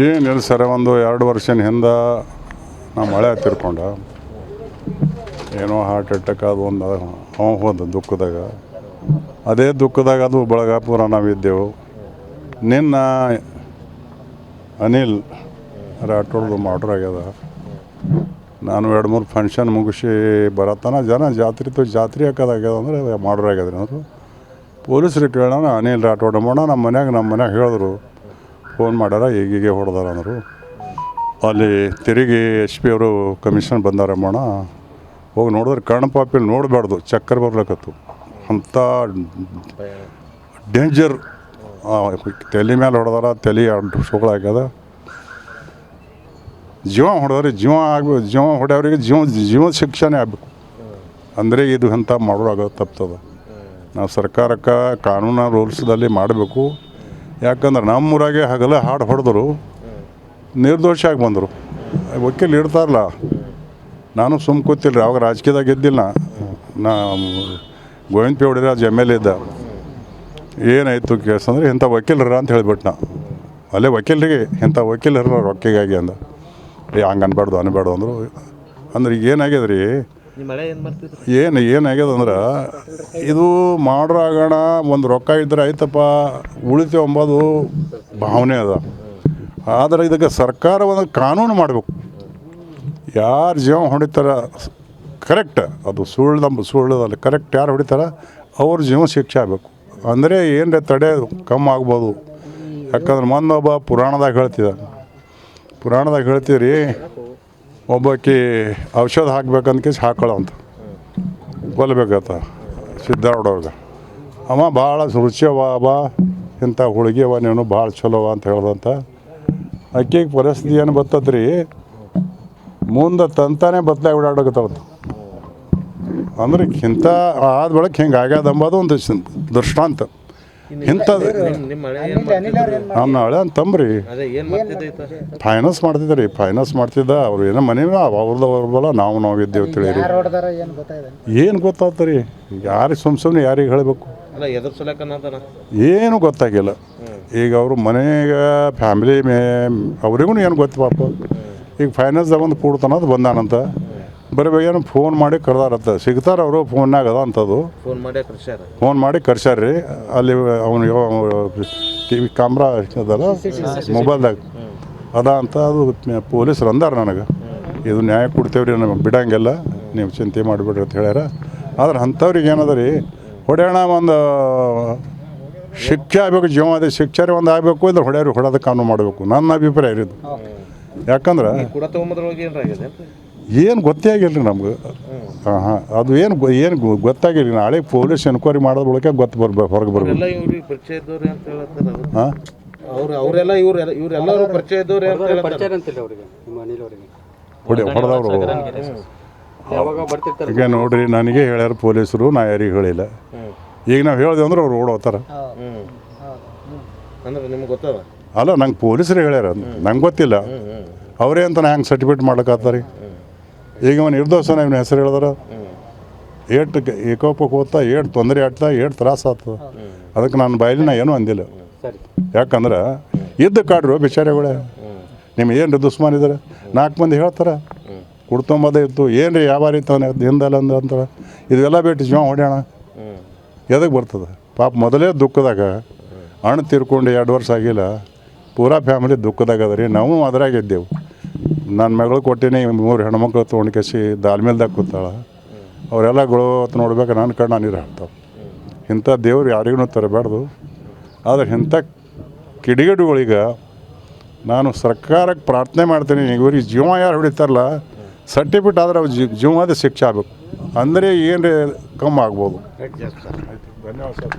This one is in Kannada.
ಏನಿಲ್ಲ ಸರ್, ಒಂದು 2 ವರ್ಷದ ಹಿಂದೆ ನಮ್ಮ ಹಳೆ ತಿರ್ಕೊಂಡ, ಏನೋ ಹಾರ್ಟ್ ಅಟ್ಯಾಕ್ ಅದು ಒಂದು ಹೋದ ದುಃಖದಾಗ. ಅದೇ ದುಃಖದಾಗ ಅದು ಬಳಗಾಪುರ ನಾವಿದ್ದೆವು. ನಿನ್ನ ಅನಿಲ್ ರಾಠೋಡ್ದು ಮರ್ಡರ್ ಆಗ್ಯದ. ನಾನು 2-3 ಫಂಕ್ಷನ್ ಮುಗಿಸಿ ಬರತ್ತಾನ ಜಾತ್ರೆ ಹಾಕೋದಾಗ್ಯದ ಅಂದರೆ ಮರ್ಡರ್ ಆಗ್ಯದ್ರಿ. ಅವರು ಪೊಲೀಸ್ರಿಗೆ ಕೇಳೋಣ, ಅನಿಲ್ ರಾಠೋಡ್ ಮಾಡೋಣ. ನಮ್ಮ ಮನ್ಯಾಗ ಹೇಳಿದ್ರು, ಫೋನ್ ಮಾಡ್ಯಾರ, ಹೀಗೆ ಹೊಡೆದಾರ ಅಂದರು. ಅಲ್ಲಿ ತಿರುಗಿ SP ಅವರು ಕಮಿಷನ್ ಬಂದಾರಮ್ಮಣ. ಹೋಗಿ ನೋಡಿದ್ರೆ ಕಣ್ಣು ನೋಡಬಾರ್ದು, ಚಕ್ಕರ್ ಬರ್ಲಕತ್ತು. ಅಂಥ ಡೇಂಜರ್. ತಲೆ ಮೇಲೆ ಹೊಡೆದಾರ, ತಲೆ 2 ಸುಗಳಾಗ್ಯದ. ಜೀವ ಹೊಡೆದ್ರೆ ಜೀವ ಹೊಡೆಯವ್ರಿಗೆ ಜೀವದ ಶಿಕ್ಷೆನೇ ಆಗಬೇಕು. ಅಂದರೆ ಇದು ಅಂಥ ಮಾಡೋರಾಗೋದು ತಪ್ತದ. ನಾವು ಸರ್ಕಾರಕ್ಕೆ ಕಾನೂನು ರೂಲ್ಸ್ದಲ್ಲಿ ಮಾಡಬೇಕು. ಯಾಕಂದ್ರೆ ನಮ್ಮೂರಾಗೆ ಹಗಲ ಹಾಡು ಹೊಡೆದ್ರು, ನಿರ್ದೋಷಿಯಾಗಿ ಬಂದರು. ವಕೀಲ್ ಇರ್ತಾರಲ್ಲ, ನಾನು ಸುಮ್ಮ ಕೂತಿಲ್ಲ. ಅವಾಗ ರಾಜಕೀಯದಾಗ ಇದ್ದಿಲ್ಲ. ನಾ ಗೋವಿಂದ ಪಿ ಹೊಡಿರಾಜ್ MLA ಇದ್ದ. ಏನಾಯಿತು ಕೇಸ್ ಅಂದರೆ, ಇಂಥ ವಕೀಲರ ಅಂತ ಹೇಳಿಬಿಟ್ಟು ನಾ ಅಲ್ಲೇ ವಕೀಲರಿಗೆ, ಇಂಥ ವಕೀಲರ ರೊಕ್ಕಿಗಾಗಿ ಅಂದ. ಹಂಗೆ ಅನ್ಬಾರ್ದು ಅಂದರು. ಅಂದ್ರೆ ಈಗ ಏನಾಗ್ಯದ ರೀ, ಏನಾಗ್ಯದ ಅಂದ್ರೆ, ಇದು ಮಾಡ್ರಾಗೋಣ, ಒಂದು ರೊಕ್ಕ ಇದ್ರೆ ಆಯ್ತಪ್ಪ ಉಳಿತೇವೆ ಅಂಬೋದು ಭಾವನೆ ಅದ. ಆದರೆ ಇದಕ್ಕೆ ಸರ್ಕಾರ ಒಂದು ಕಾನೂನು ಮಾಡಬೇಕು. ಯಾರು ಜೀವ ಹೊಡಿತಾರ ಕರೆಕ್ಟ್, ಅದು ಸುಳ್ಳದಲ್ಲಿ ಕರೆಕ್ಟ್ ಯಾರು ಹೊಡಿತಾರ ಅವ್ರ ಜೀವ ಶಿಕ್ಷೆ ಆಗಬೇಕು. ಅಂದರೆ ಏನರೇ ತಡೆ ಕಮ್ಮಿ ಆಗ್ಬೋದು. ಯಾಕಂದ್ರೆ ಮೊನ್ನೊಬ್ಬ ಪುರಾಣದಾಗ ಹೇಳ್ತೀರಿ, ಒಬ್ಬಾಕಿ ಔಷಧ ಹಾಕ್ಬೇಕಂತ ಹಾಕೊಳ್ಳೋಂತ ಕೊಲ್ಬೇಕತ್ತ ಸಿದ್ಧಾರೂಢವ್ರಿಗೆ. ಅವ ಭಾಳ ರುಚಿಯವ, ಇಂಥ ಹುಡುಗಿಯವ ನೀನು ಭಾಳ ಚಲೋವ ಅಂತ ಹೇಳ್ದಂತ. ಆಕೆಗೆ ಪರಿಸ್ಥಿತಿ ಏನು ಬರ್ತದ್ರಿ, ಮುಂದೆ ತಂತಾನೆ ಬದಲಾಗಿ ಓಡಾಡಕತ್ತವತ್ತು. ಅಂದ್ರೆ ಇಂಥ ಆದ ಬೆಳಕ್ಕೆ ಹಿಂಗೆ ಆಗ್ಯದ ಅಂಬೋದು ಒಂದು ದೃಷ್ಟಾಂತ. ಇಂಥದ್ದು ನಮ್ಮ ಹಳೆ ಅಂತಂಬ್ರಿ ಫೈನಾನ್ಸ್ ಮಾಡ್ತಿದ್ದ. ಅವ್ರು ಏನೋ ಮನೆ ಅವ್ರಲ್ಲ ನಾವು ಇದ್ದೇವೆ ತಿಳಿರಿ. ಏನು ಗೊತ್ತಾಗ್ತರಿ, ಯಾರಿಗೆ ಸುಮ್ಮನೆ ಯಾರಿಗೆ ಹೇಳಬೇಕು ಏನು ಗೊತ್ತಾಗಿಲ್ಲ. ಈಗ ಅವರು ಮನೆಗೆ ಫ್ಯಾಮಿಲಿ ಅವ್ರಿಗೂ ಏನು ಗೊತ್ತು ಪಾಪ. ಈಗ ಫೈನಾನ್ಸ್ದಾಗ ಒಂದು ಕೂಡ್ತಾನದು ಬಂದಾನಂತ, ಬರೀ ಫೋನ್ ಮಾಡಿ ಕರೆದಾರತ್ತ. ಸಿಗ್ತಾರೆ ಅವರು ಫೋನ್ನಾಗ ಅದ ಅಂಥದ್ದು. ಫೋನ್ ಮಾಡಿ ಕರ್ಸ್ಯಾರ್ರಿ. ಅಲ್ಲಿ ಅವನು TV ಕ್ಯಾಮ್ರಾ ಅದಲ್ಲ ಮೊಬೈಲ್ದಾಗ ಅದ ಅಂತ. ಅದು ಪೊಲೀಸರು ಅಂದಾರ ನನಗೆ, ಇದು ನ್ಯಾಯ ಕೊಡ್ತೇವ್ರಿ, ನಮಗೆ ಬಿಡಂಗಿಲ್ಲ, ನೀವು ಚಿಂತೆ ಮಾಡಿಬಿಡ್ರಿ ಅಂತ ಹೇಳ್ಯಾರ. ಆದ್ರೆ ಅಂಥವ್ರಿಗೆ ಏನದ ರೀ, ಹೊಡೆಯೋಣ ಒಂದು ಶಿಕ್ಷೆ ಆಗಬೇಕು, ಜೀವದ ಶಿಕ್ಷೆ ಒಂದು ಆಗಬೇಕು. ಇದ್ರೆ ಹೊಡೆಯೋದು ಕಾನೂನು ಮಾಡಬೇಕು, ನನ್ನ ಅಭಿಪ್ರಾಯ ಇರೋದು. ಯಾಕಂದ್ರೆ ಏನು ಗೊತ್ತೇ ಆಗಿಲ್ಲ ರೀ ನಮ್ಗೆ. ಅದು ಏನು ಗೊತ್ತಾಗಿಲ್ಲ. ನಾಳೆ ಪೊಲೀಸ್ ಎನ್ಕ್ವೈರಿ ಮಾಡೋದ್ ಬಳಕೆ ಹೊರಗೆ ಬರ್ಬೇಕು. ಹೊಡೆದವರು ಈಗ ನೋಡ್ರಿ, ನನಗೆ ಹೇಳ್ಯಾರ ಪೊಲೀಸರು, ನಾ ಯಾರಿಗೆ ಹೇಳಿಲ್ಲ. ಈಗ ನಾವು ಹೇಳಿದೆ ಅಂದ್ರೆ ಅವ್ರು ಓಡೋತಾರ. ಅಲ್ಲ, ನಂಗೆ ಪೊಲೀಸರು ಹೇಳ್ಯಾರ, ನಂಗೆ ಗೊತ್ತಿಲ್ಲ. ಅವರೇ ಅಂತ ನಾ ಹೆಂಗೆ ಸರ್ಟಿಫಿಕೇಟ್ ಮಾಡ್ಲಿಕ್ಕಾಗ್ತಾರೆ. ಈಗ ಅವನು ನಿರ್ದೋಷನ ಇವನ ಹೆಸರು ಹೇಳಿದ್ರೆ ಏಟು ಏಕೋಪಕ್ಕೆ ಹೋಗ್ತಾ, ಏಟು ತೊಂದರೆ ಆಗ್ತಾ, ಏಟು ತ್ರಾಸ ಆಗ್ತದೆ. ಅದಕ್ಕೆ ನಾನು ಬಾಯಲ್ಲಿ ನಾ ಏನೂ ಅಂದಿಲ್ಲ. ಯಾಕಂದ್ರೆ ಇದ್ದ ಕಾಡ್ರು ಬಿಚಾರಿಗಳೇ, ನಿಮ್ಗೆ ಏನು ರೀ ದುಸ್ಮಾನ್ ಇದ್ದಾರೆ, 4 ಮಂದಿ ಹೇಳ್ತಾರೆ ಕುಡ್ತೊಂಬದೇ ಇತ್ತು, ಏನು ರೀ ಯಾವ ರೀತಿ ಹಿಂದಲ್ಲ ಅಂತಾರೆ. ಇದೆಲ್ಲ ಬಿಟ್ಟು ಜೀವ ಹೊಡ್ಯೋಣ ಎದಕ್ಕೆ ಬರ್ತದೆ ಪಾಪ. ಮೊದಲೇ ದುಃಖದಾಗ ಹಣ್ಣು ತೀರ್ಕೊಂಡು 2 ವರ್ಷ ಆಗಿಲ್ಲ, ಪೂರಾ ಫ್ಯಾಮಿಲಿ ದುಃಖದಾಗ ಅದ ರೀ. ನಾವು ಅದ್ರಾಗಿದ್ದೆವು. ನನ್ನ ಮಗಳು ಕೊಟ್ಟಿನಿ, 3 ಹೆಣ್ಮಕ್ಳು ತೊಗೊಂಡ್ಕೇಸಿ ದಾಲ್ಮೇಲ್ದಾಗ ಕೂತಾಳ. ಅವರೆಲ್ಲಗಳು ನೋಡ್ಬೇಕು, ನನ್ನ ಕಣ್ಣು ನೀರು ಹಾಕ್ತಾವೆ. ಇಂಥ ದೇವ್ರು ಯಾರಿಗೂ ತರಬಾರ್ದು. ಆದರೆ ಇಂಥ ಕಿಡಿಗೇಡುಗಳಿಗೆ ನಾನು ಸರ್ಕಾರಕ್ಕೆ ಪ್ರಾರ್ಥನೆ ಮಾಡ್ತೀನಿ, ಇವ್ರಿಗೆ ಜೀವ ಯಾರು ಹೊಡಿತಾರಲ್ಲ ಸರ್ಟಿಫಿಕೇಟ್ ಆದರೆ ಅವ್ರು ಜೀವದ ಶಿಕ್ಷೆ ಆಗಬೇಕು. ಅಂದರೆ ಏನು ಕಮ್ಮಿ ಆಗ್ಬೋದು. ಧನ್ಯವಾದ ಸರ್.